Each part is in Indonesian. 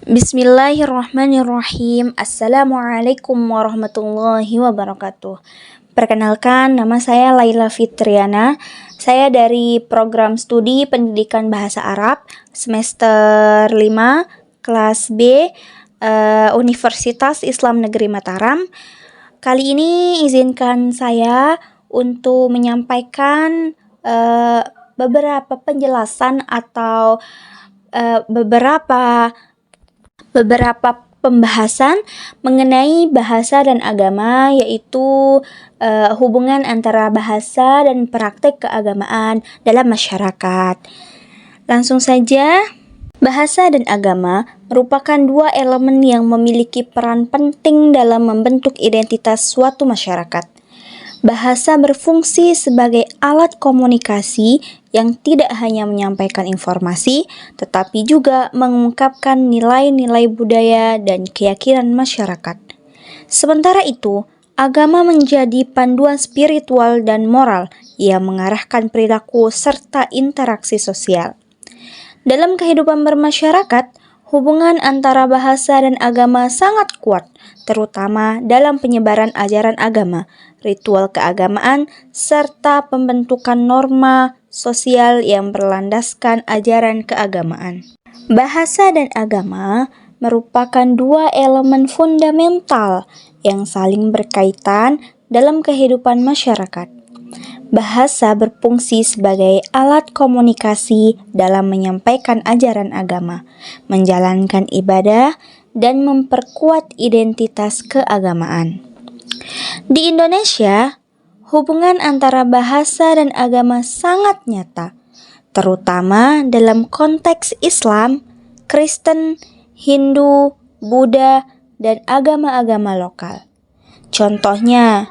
Bismillahirrahmanirrahim. Assalamualaikum warahmatullahi wabarakatuh. Perkenalkan, nama saya Laila Fitriana. Saya dari program studi Pendidikan Bahasa Arab semester 5 kelas B Universitas Islam Negeri Mataram. Kali ini izinkan saya untuk menyampaikan beberapa penjelasan atau beberapa pembahasan mengenai bahasa dan agama, yaitu hubungan antara bahasa dan praktek keagamaan dalam masyarakat. Langsung saja, bahasa dan agama merupakan dua elemen yang memiliki peran penting dalam membentuk identitas suatu masyarakat. Bahasa berfungsi sebagai alat komunikasi yang tidak hanya menyampaikan informasi, tetapi juga mengungkapkan nilai-nilai budaya dan keyakinan masyarakat. Sementara itu, agama menjadi panduan spiritual dan moral yang mengarahkan perilaku serta interaksi sosial. Dalam kehidupan bermasyarakat, hubungan antara bahasa dan agama sangat kuat, terutama dalam penyebaran ajaran agama, ritual keagamaan, serta pembentukan norma sosial yang berlandaskan ajaran keagamaan. Bahasa dan agama merupakan dua elemen fundamental yang saling berkaitan dalam kehidupan masyarakat. Bahasa berfungsi sebagai alat komunikasi dalam menyampaikan ajaran agama, menjalankan ibadah, dan memperkuat identitas keagamaan. Di Indonesia, hubungan antara bahasa dan agama sangat nyata, terutama dalam konteks Islam, Kristen, Hindu, Buddha, dan agama-agama lokal. Contohnya,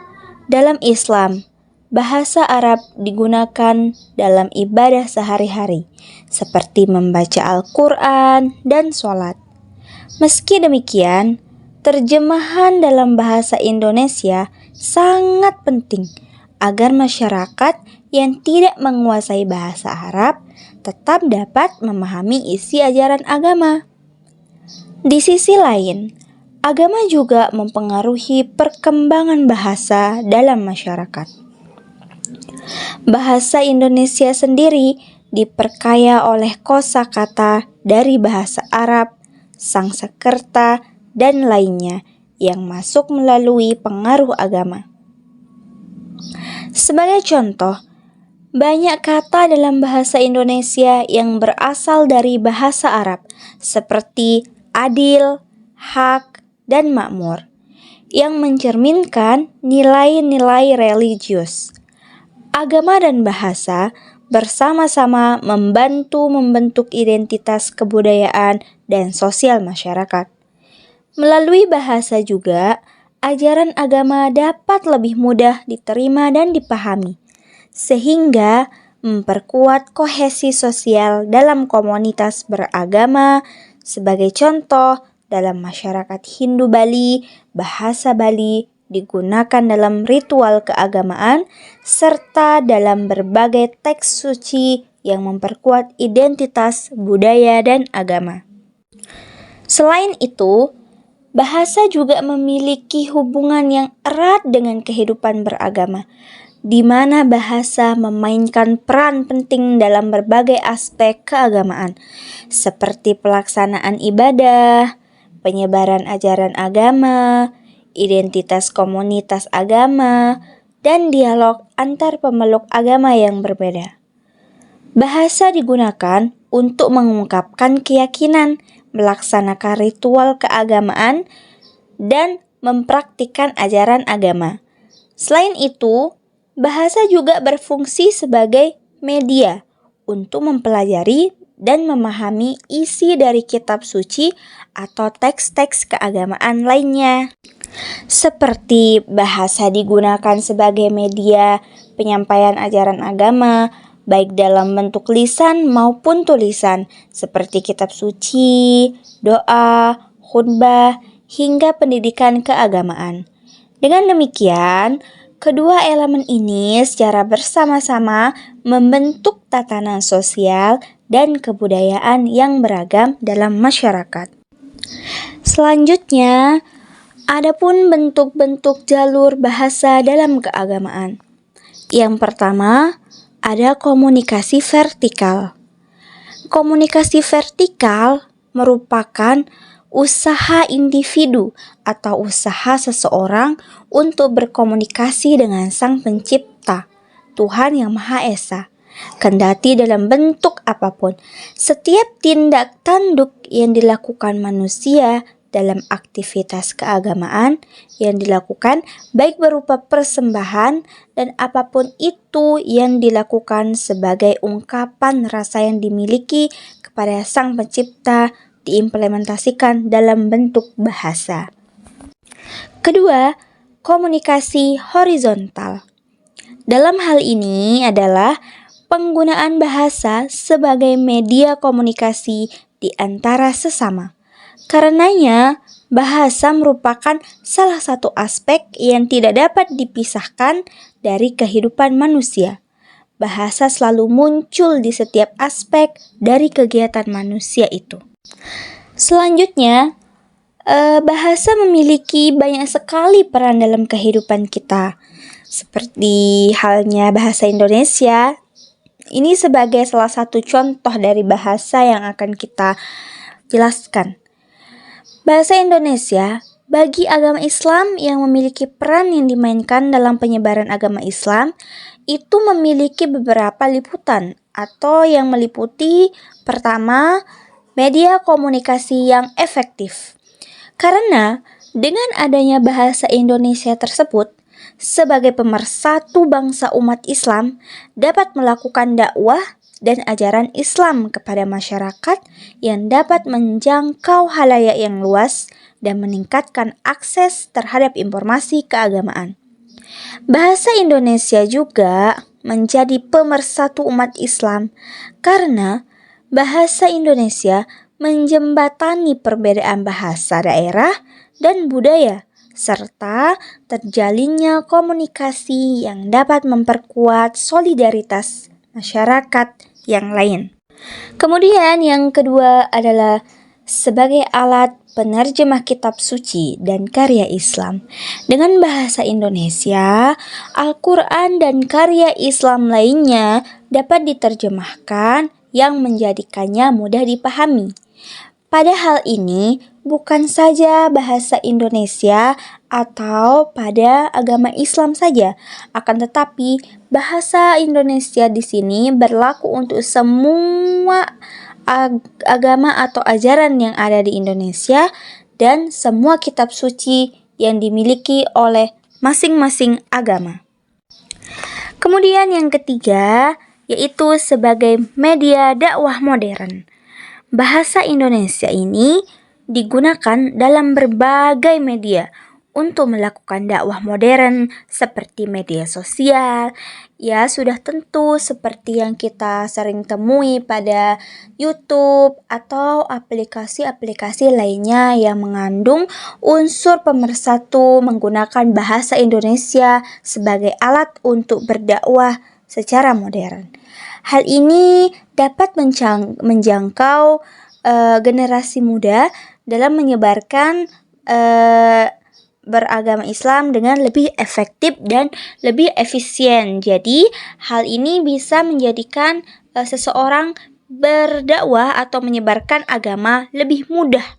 dalam Islam, bahasa Arab digunakan dalam ibadah sehari-hari, seperti membaca Al-Quran dan sholat. Meski demikian, terjemahan dalam bahasa Indonesia sangat penting agar masyarakat yang tidak menguasai bahasa Arab tetap dapat memahami isi ajaran agama. Di sisi lain, agama juga mempengaruhi perkembangan bahasa dalam masyarakat. Bahasa Indonesia sendiri diperkaya oleh kosakata dari bahasa Arab, Sangsekerta, dan lainnya yang masuk melalui pengaruh agama. Sebagai contoh, banyak kata dalam bahasa Indonesia yang berasal dari bahasa Arab, seperti adil, hak, dan makmur, yang mencerminkan nilai-nilai religius. Agama dan bahasa bersama-sama membantu membentuk identitas kebudayaan dan sosial masyarakat. Melalui bahasa juga, ajaran agama dapat lebih mudah diterima dan dipahami, sehingga memperkuat kohesi sosial dalam komunitas beragama. Sebagai contoh, dalam masyarakat Hindu Bali, bahasa Bali digunakan dalam ritual keagamaan serta dalam berbagai teks suci yang memperkuat identitas budaya dan agama. Selain itu, bahasa juga memiliki hubungan yang erat dengan kehidupan beragama, di mana bahasa memainkan peran penting dalam berbagai aspek keagamaan, seperti pelaksanaan ibadah, penyebaran ajaran agama, identitas komunitas agama, dan dialog antar pemeluk agama yang berbeda. Bahasa digunakan untuk mengungkapkan keyakinan, melaksanakan ritual keagamaan, dan mempraktikkan ajaran agama. Selain itu, bahasa juga berfungsi sebagai media untuk mempelajari dan memahami isi dari kitab suci atau teks-teks keagamaan lainnya. Seperti bahasa digunakan sebagai media penyampaian ajaran agama, baik dalam bentuk lisan maupun tulisan, seperti kitab suci, doa, khutbah, hingga pendidikan keagamaan. Dengan demikian, kedua elemen ini secara bersama-sama membentuk tatanan sosial dan kebudayaan yang beragam dalam masyarakat. Selanjutnya, adapun bentuk-bentuk jalur bahasa dalam keagamaan. Yang pertama, ada komunikasi vertikal. Komunikasi vertikal merupakan usaha individu atau usaha seseorang untuk berkomunikasi dengan Sang Pencipta, Tuhan Yang Maha Esa, kendati dalam bentuk apapun. Setiap tindak tanduk yang dilakukan manusia dalam aktivitas keagamaan yang dilakukan baik berupa persembahan dan apapun itu yang dilakukan sebagai ungkapan rasa yang dimiliki kepada Sang Pencipta diimplementasikan dalam bentuk bahasa. Kedua, komunikasi horizontal. Dalam hal ini adalah penggunaan bahasa sebagai media komunikasi di antara sesama. Karenanya, bahasa merupakan salah satu aspek yang tidak dapat dipisahkan dari kehidupan manusia. Bahasa selalu muncul di setiap aspek dari kegiatan manusia itu. Selanjutnya, bahasa memiliki banyak sekali peran dalam kehidupan kita. Seperti halnya bahasa Indonesia, ini sebagai salah satu contoh dari bahasa yang akan kita jelaskan. Bahasa Indonesia bagi agama Islam yang memiliki peran yang dimainkan dalam penyebaran agama Islam itu memiliki beberapa liputan atau yang meliputi pertama, media komunikasi yang efektif. Karena dengan adanya bahasa Indonesia tersebut, sebagai pemersatu bangsa umat Islam dapat melakukan dakwah dan ajaran Islam kepada masyarakat yang dapat menjangkau halayak yang luas dan meningkatkan akses terhadap informasi keagamaan. Bahasa Indonesia juga menjadi pemersatu umat Islam karena bahasa Indonesia menjembatani perbedaan bahasa daerah dan budaya serta terjalinnya komunikasi yang dapat memperkuat solidaritas masyarakat yang lain. Kemudian yang kedua adalah sebagai alat penerjemah kitab suci dan karya Islam. Dengan bahasa Indonesia, Al-Quran dan karya Islam lainnya dapat diterjemahkan yang menjadikannya mudah dipahami. Pada hal ini, bukan saja bahasa Indonesia atau pada agama Islam saja, akan tetapi bahasa Indonesia di sini berlaku untuk semua agama atau ajaran yang ada di Indonesia dan semua kitab suci yang dimiliki oleh masing-masing agama. Kemudian yang ketiga, yaitu sebagai media dakwah modern. Bahasa Indonesia ini digunakan dalam berbagai media untuk melakukan dakwah modern seperti media sosial. Ya, sudah tentu seperti yang kita sering temui pada YouTube atau aplikasi-aplikasi lainnya yang mengandung unsur pemersatu menggunakan bahasa Indonesia sebagai alat untuk berdakwah secara modern. Hal ini dapat menjangkau generasi muda dalam menyebarkan beragama Islam dengan lebih efektif dan lebih efisien. Jadi, hal ini bisa menjadikan seseorang berdakwah atau menyebarkan agama lebih mudah.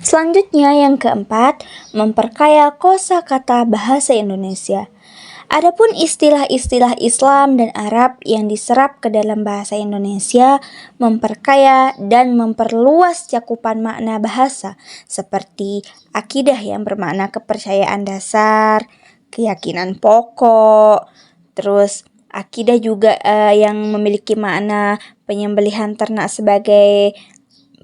Selanjutnya yang keempat, memperkaya kosakata bahasa Indonesia. Adapun istilah-istilah Islam dan Arab yang diserap ke dalam bahasa Indonesia memperkaya dan memperluas cakupan makna bahasa seperti akidah yang bermakna kepercayaan dasar, keyakinan pokok, terus akidah juga yang memiliki makna penyembelihan ternak sebagai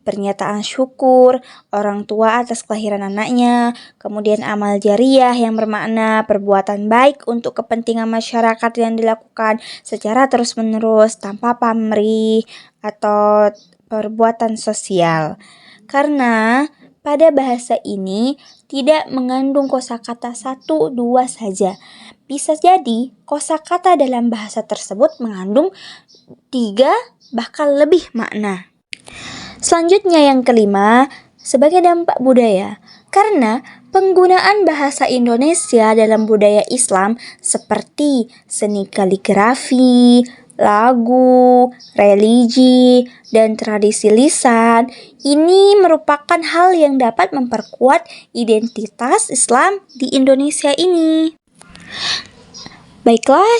pernyataan syukur orang tua atas kelahiran anaknya, kemudian amal jariah yang bermakna perbuatan baik untuk kepentingan masyarakat yang dilakukan secara terus-menerus tanpa pamrih atau perbuatan sosial. Karena pada bahasa ini tidak mengandung kosakata 1, 2 saja. Bisa jadi kosakata dalam bahasa tersebut mengandung 3 bahkan lebih makna. Selanjutnya yang kelima, sebagai dampak budaya, karena penggunaan bahasa Indonesia dalam budaya Islam seperti seni kaligrafi, lagu, religi, dan tradisi lisan ini merupakan hal yang dapat memperkuat identitas Islam di Indonesia ini. Baiklah,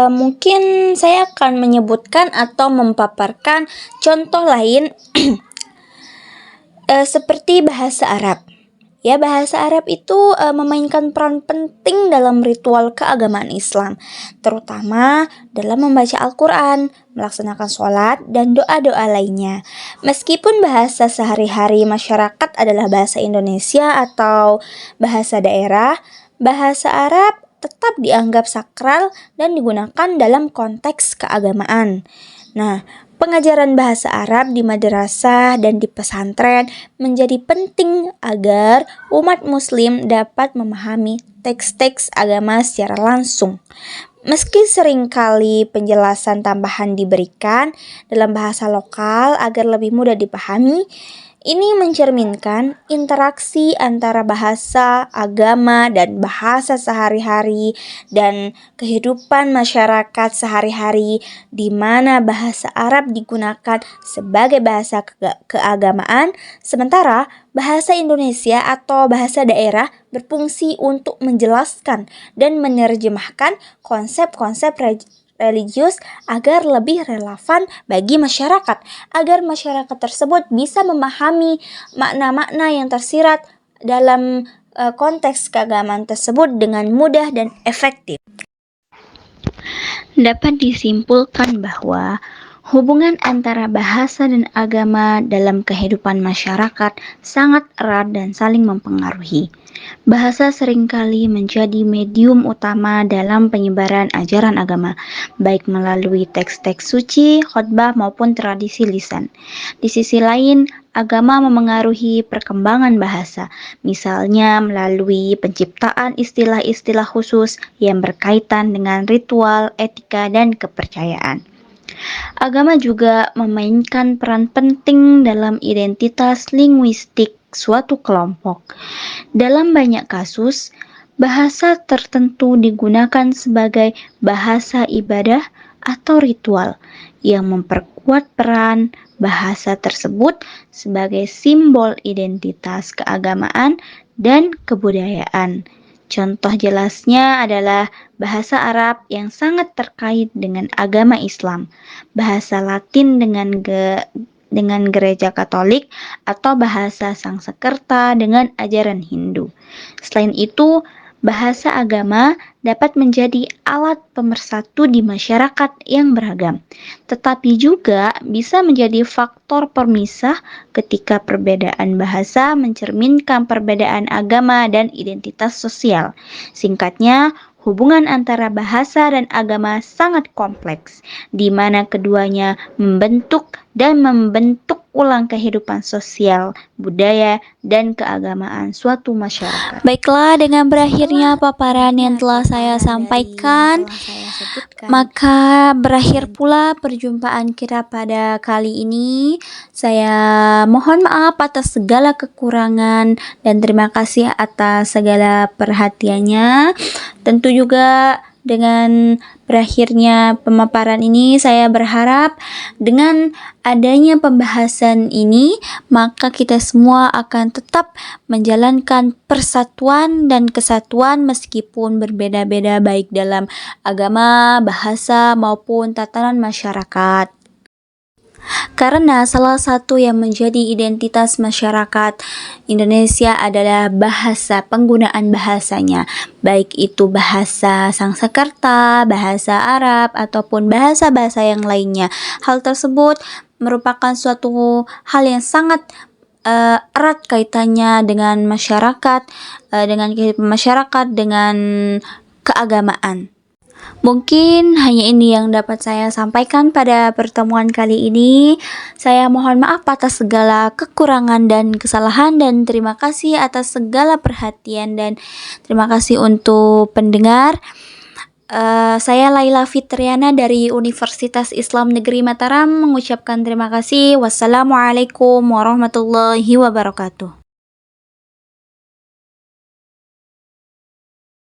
mungkin saya akan menyebutkan atau memaparkan contoh lain seperti bahasa Arab. Ya, bahasa Arab itu memainkan peran penting dalam ritual keagamaan Islam, terutama dalam membaca Al-Quran, melaksanakan sholat, dan doa-doa lainnya. Meskipun bahasa sehari-hari masyarakat adalah bahasa Indonesia atau bahasa daerah, bahasa Arab tetap dianggap sakral dan digunakan dalam konteks keagamaan. Nah, pengajaran bahasa Arab di madrasah dan di pesantren menjadi penting agar umat muslim dapat memahami teks-teks agama secara langsung. Meski seringkali penjelasan tambahan diberikan dalam bahasa lokal agar lebih mudah dipahami, ini mencerminkan interaksi antara bahasa, agama, dan bahasa sehari-hari dan kehidupan masyarakat sehari-hari, di mana bahasa Arab digunakan sebagai bahasa keagamaan, sementara bahasa Indonesia atau bahasa daerah berfungsi untuk menjelaskan dan menerjemahkan konsep-konsep religius agar lebih relevan bagi masyarakat, agar masyarakat tersebut bisa memahami makna-makna yang tersirat dalam konteks keagamaan tersebut dengan mudah dan efektif. Dapat disimpulkan bahwa hubungan antara bahasa dan agama dalam kehidupan masyarakat sangat erat dan saling mempengaruhi. Bahasa seringkali menjadi medium utama dalam penyebaran ajaran agama, baik melalui teks-teks suci, khotbah, maupun tradisi lisan. Di sisi lain, agama memengaruhi perkembangan bahasa, misalnya melalui penciptaan istilah-istilah khusus yang berkaitan dengan ritual, etika, dan kepercayaan. Agama juga memainkan peran penting dalam identitas linguistik suatu kelompok. Dalam banyak kasus, bahasa tertentu digunakan sebagai bahasa ibadah atau ritual yang memperkuat peran bahasa tersebut sebagai simbol identitas keagamaan dan kebudayaan. Contoh jelasnya adalah bahasa Arab yang sangat terkait dengan agama Islam, bahasa Latin dengan gereja Katolik, atau bahasa Sangsekerta dengan ajaran Hindu. Selain itu, bahasa agama dapat menjadi alat pemersatu di masyarakat yang beragam, tetapi juga bisa menjadi faktor pemisah ketika perbedaan bahasa mencerminkan perbedaan agama dan identitas sosial. Singkatnya, hubungan antara bahasa dan agama sangat kompleks, di mana keduanya membentuk ulang kehidupan sosial, budaya, dan keagamaan suatu masyarakat. Baiklah, dengan berakhirnya paparan yang telah saya sampaikan, maka berakhir pula perjumpaan kita pada kali ini. Saya mohon maaf atas segala kekurangan dan terima kasih atas segala perhatiannya. Tentu juga dengan berakhirnya pemaparan ini, saya berharap dengan adanya pembahasan ini, maka kita semua akan tetap menjalankan persatuan dan kesatuan meskipun berbeda-beda baik dalam agama, bahasa, maupun tatanan masyarakat. Karena salah satu yang menjadi identitas masyarakat Indonesia adalah bahasa, penggunaan bahasanya, baik itu bahasa Sangsekerta, bahasa Arab, ataupun bahasa-bahasa yang lainnya. Hal tersebut merupakan suatu hal yang sangat erat kaitannya dengan masyarakat, dengan kehidupan masyarakat, dengan keagamaan. Mungkin hanya ini yang dapat saya sampaikan pada pertemuan kali ini. Saya mohon maaf atas segala kekurangan dan kesalahan, dan terima kasih atas segala perhatian, dan terima kasih untuk pendengar. Saya Laila Fitriana dari Universitas Islam Negeri Mataram mengucapkan terima kasih. Wassalamualaikum warahmatullahi wabarakatuh.